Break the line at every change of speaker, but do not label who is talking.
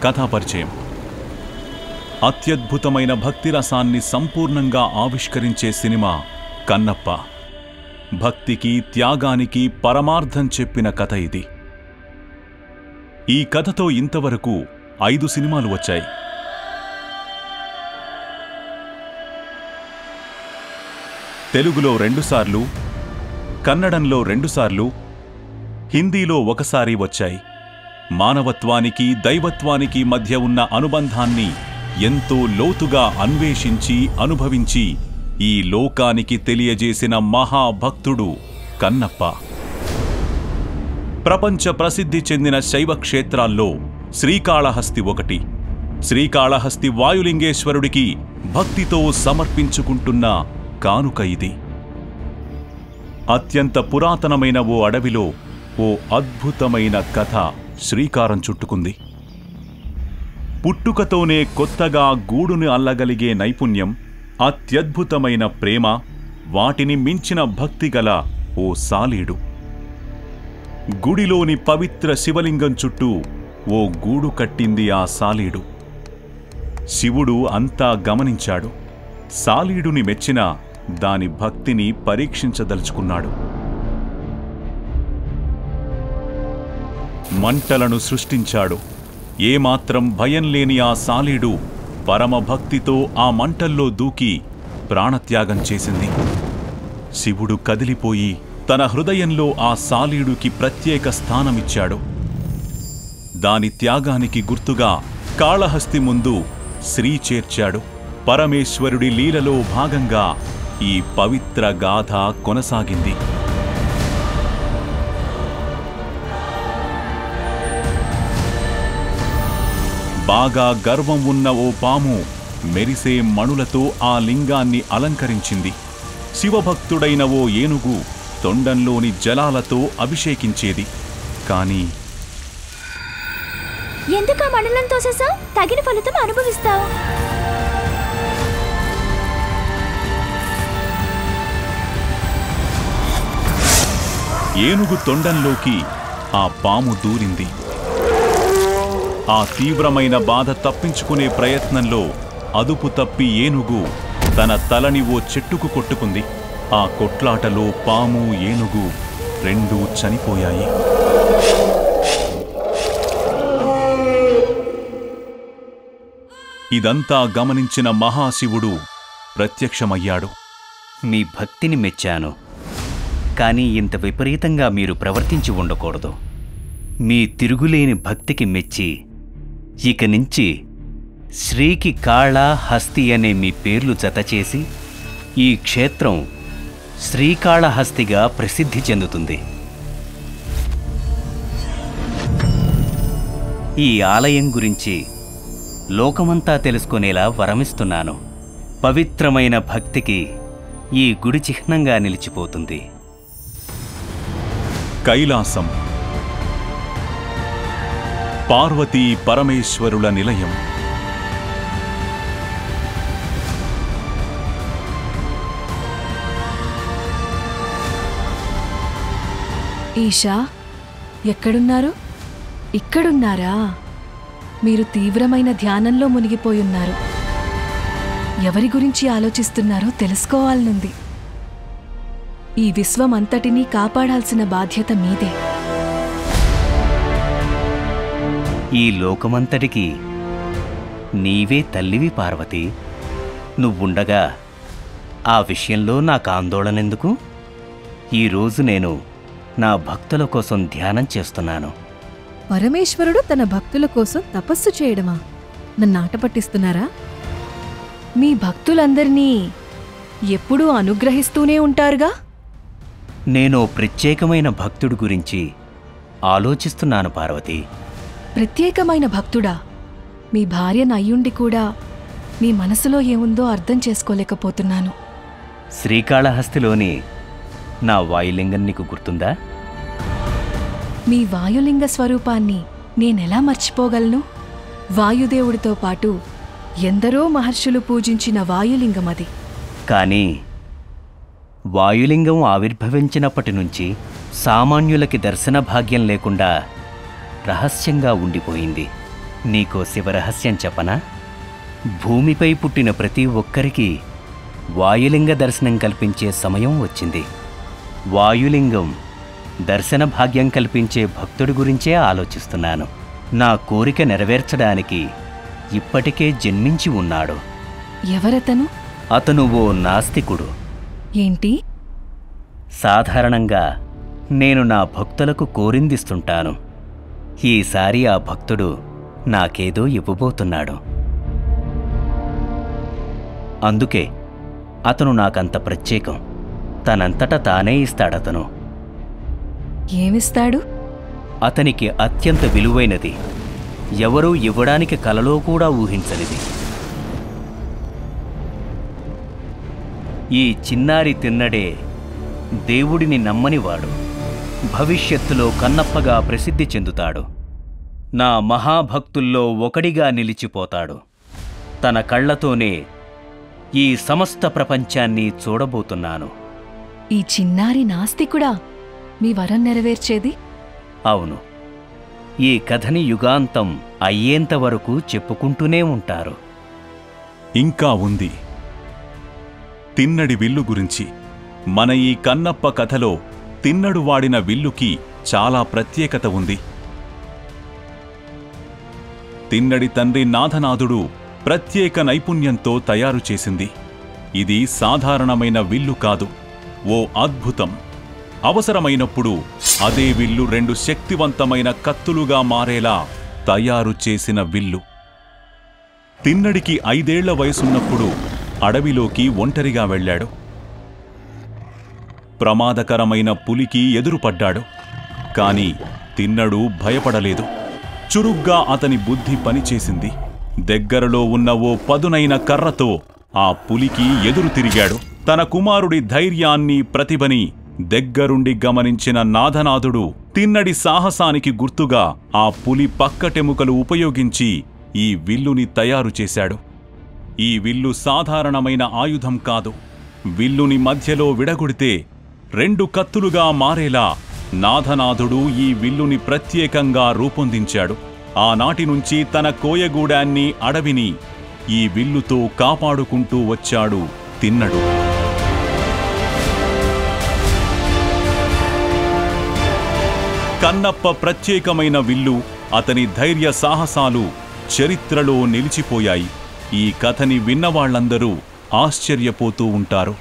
కథాపరిచయం. అత్యద్భుతమైన భక్తిరసాన్ని సంపూర్ణంగా ఆవిష్కరించే సినిమా కన్నప్ప. భక్తికి త్యాగానికి పరమార్థం చెప్పిన కథ ఇది. ఈ కథతో ఇంతవరకు 5 సినిమాలు వచ్చాయి. తెలుగులో 2 సార్లు, కన్నడంలో 2 సార్లు, హిందీలో 1 సారి వచ్చాయి. మానవత్వానికి దైవత్వానికి మధ్య ఉన్న అనుబంధాన్ని ఎంతో లోతుగా అన్వేషించి అనుభవించి ఈ లోకానికి తెలియజేసిన మహాభక్తుడు కన్నప్ప. ప్రపంచ ప్రసిద్ధి చెందిన శైవ క్షేత్రాల్లో శ్రీకాళహస్తి ఒకటి. శ్రీకాళహస్తి వాయులింగేశ్వరుడికి భక్తితో సమర్పించుకుంటున్న కానుక ఇది. అత్యంత పురాతనమైన ఓ అడవిలో ఓ అద్భుతమైన కథ శ్రీకారం చుట్టుకుంది. పుట్టుకతోనే కొత్తగా గూడుని అల్లగలిగే నైపుణ్యం, అత్యద్భుతమైన ప్రేమ, వాటిని మించిన భక్తిగల ఓ సాలీడు. గుడిలోని పవిత్ర శివలింగం చుట్టూ ఓ గూడు కట్టింది ఆ సాలీడు. శివుడు అంతా గమనించాడు. సాలీడుని మెచ్చిన దాని భక్తిని పరీక్షించదలుచుకున్నాడు. మంటలను సృష్టించాడు. ఏమాత్రం భయం లేని ఆ సాలీడు పరమభక్తితో ఆ మంటల్లో దూకి ప్రాణత్యాగం చేసింది. శివుడు కదిలిపోయి తన హృదయంలో ఆ సాలీడుకి ప్రత్యేక స్థానమిచ్చాడు. దాని త్యాగానికి గుర్తుగా కాళహస్తి ముందు శ్రీ చేర్చాడు. పరమేశ్వరుడి లీలలో భాగంగా ఈ పవిత్ర గాథ కొనసాగింది. బాగా గర్వం ఉన్న ఓ పాము మెరిసే మణులతో ఆ లింగాన్ని అలంకరించింది. శివభక్తుడైన ఓ ఏనుగు తొండంలోని జలాలతో అభిషేకించేది. కాని
ఎందుకా మణులను తోసేసావు? తగిన ఫలితం అనుభవిస్తావు.
ఏనుగు తొండంలోకి ఆ పాము దూరింది. ఆ తీవ్రమైన బాధ తప్పించుకునే ప్రయత్నంలో అదుపు తప్పి ఏనుగు తన తలని ఓ చెట్టుకు కొట్టుకుంది. ఆ కొట్లాటలో పాము, ఏనుగు రెండూ చనిపోయాయి. ఇదంతా గమనించిన మహాశివుడు ప్రత్యక్షమయ్యాడు.
మీ భక్తిని మెచ్చాను, కానీ ఇంత విపరీతంగా మీరు ప్రవర్తించి ఉండకూడదు. మీ తిరుగులేని భక్తికి మెచ్చి ఇక నుంచి శ్రీకి కాళ, హస్తి అనే మీ పేర్లు జతచేసి ఈ క్షేత్రం శ్రీకాళహస్తిగా ప్రసిద్ధి చెందుతుంది. ఈ ఆలయం గురించి లోకమంతా తెలుసుకునేలా వరమిస్తున్నాను. పవిత్రమైన భక్తికి ఈ గుడి చిహ్నంగా నిలిచిపోతుంది.
కైలాసం, పార్వతీ పరమేశ్వరుల నిలయం.
ఈషా, ఎక్కడున్నారు? ఇక్కడున్నారా? మీరు తీవ్రమైన ధ్యానంలో మునిగిపోయున్నారు. ఎవరి గురించి ఆలోచిస్తున్నారో తెలుసుకోవాలనుంది. ఈ విశ్వమంతటినీ కాపాడాల్సిన బాధ్యత మీదే.
ఈ లోకమంతటికి నీవే తల్లివి పార్వతి. నువ్వుండగా ఆ విషయంలో నాకు ఆందోళనెందుకు? ఈరోజు నేను నా భక్తుల కోసం ధ్యానం చేస్తున్నాను.
పరమేశ్వరుడు తన భక్తుల కోసం తపస్సు చేయడమా? నన్నాట పట్టిస్తున్నారా? మీ భక్తులందరినీ ఎప్పుడూ అనుగ్రహిస్తూనే ఉంటారుగా.
నేను ప్రత్యేకమైన భక్తుడి గురించి ఆలోచిస్తున్నాను పార్వతి.
ప్రత్యేకమైన భక్తుడా? మీ భార్యను అయ్యుండి కూడా మీ మనసులో ఏముందో అర్థం చేసుకోలేకపోతున్నాను.
శ్రీకాళహస్తిలోని నా వాయులింగం నీకు గుర్తుందా?
మీ వాయులింగ స్వరూపాన్ని నేనెలా మర్చిపోగలను? వాయుదేవుడితో పాటు ఎందరో మహర్షులు పూజించిన వాయులింగమది.
కానీ వాయులింగం ఆవిర్భవించినప్పటి నుంచి సామాన్యులకి దర్శన భాగ్యం లేకుండా రహస్యంగా ఉండిపోయింది. నీకో శివరహస్యం చెప్పనా? భూమిపై పుట్టిన ప్రతి ఒక్కరికి వాయులింగ దర్శనం కల్పించే సమయం వచ్చింది. వాయులింగం దర్శన భాగ్యం కల్పించే భక్తుడి గురించే ఆలోచిస్తున్నాను. నా కోరిక నెరవేర్చడానికి ఇప్పటికే జన్మించి ఉన్నాడు.
ఎవరతను?
అతను ఓ నాస్తికుడు.
ఏంటి?
సాధారణంగా నేను నా భక్తులకు కోరిందిస్తుంటాను. ఈసారి ఆ భక్తుడు నాకేదో ఇవ్వబోతున్నాడు. అందుకే అతను నాకంత ప్రత్యేకం. తనంతట తానే ఇస్తాడతను.
ఏమిస్తాడు?
అతనికి అత్యంత విలువైనది, ఎవరూ ఇవ్వడానికి కలలో కూడా ఊహించనిది. ఈ చిన్నారి తిన్నడే దేవుడిని నమ్మనివాడు భవిష్యత్తులో కన్నప్పగా ప్రసిద్ధి చెందుతాడు. నా మహాభక్తుల్లో ఒకడిగా నిలిచిపోతాడు. తన కళ్లతోనే ఈ సమస్త ప్రపంచాన్ని చూడబోతున్నాను.
ఈ చిన్నారి నాస్తికుడా మీ వరం నెరవేర్చేది?
అవును. ఈ కథని యుగాంతం అయ్యేంతవరకు చెప్పుకుంటూనే ఉంటారు.
ఇంకా ఉంది. తిన్నడి విల్లు గురించి. మన ఈ కన్నప్ప కథలో తిన్నడు వాడిన విల్లుకి చాలా ప్రత్యేకత ఉంది. తిన్నడి తండ్రి నాథనాథుడు ప్రత్యేక నైపుణ్యంతో తయారు చేసింది. ఇది సాధారణమైన విల్లు కాదు, ఓ అద్భుతం. అవసరమైనప్పుడు అదే విల్లు 2 శక్తివంతమైన కత్తులుగా మారేలా తయారు చేసిన విల్లు. తిన్నడికి 5 ఏళ్ల వయసున్నప్పుడు అడవిలోకి ఒంటరిగా వెళ్ళాడు. ప్రమాదకరమైన పులికి ఎదురుపడ్డాడు. కాని తిన్నడు భయపడలేదు. చురుగ్గా అతని బుద్ధి పనిచేసింది. దగ్గరలో ఉన్న ఓ పదునైన కర్రతో ఆ పులికి ఎదురు తిరిగాడు. తన కుమారుడి ధైర్యాన్ని, ప్రతిభని దగ్గరుండి గమనించిన నాథనాథుడు తిన్నడి సాహసానికి గుర్తుగా ఆ పులి పక్కటెముకలు ఉపయోగించి ఈ విల్లుని తయారు చేశాడు. ఈ విల్లు సాధారణమైన ఆయుధం కాదు. విల్లుని మధ్యలో విడగొడితే 2 కత్తులుగా మారేలా నాథనాథుడు ఈ విల్లుని ప్రత్యేకంగా రూపొందించాడు. ఆనాటి నుంచి తన కోయగూడాన్ని, అడవిని ఈ విల్లుతో కాపాడుకుంటూ వచ్చాడు తిన్నడు. కన్నప్ప ప్రత్యేకమైన విల్లు, అతని ధైర్య సాహసాలు చరిత్రలో నిలిచిపోయాయి. ఈ కథని విన్నవాళ్లందరూ ఆశ్చర్యపోతూ ఉంటారు.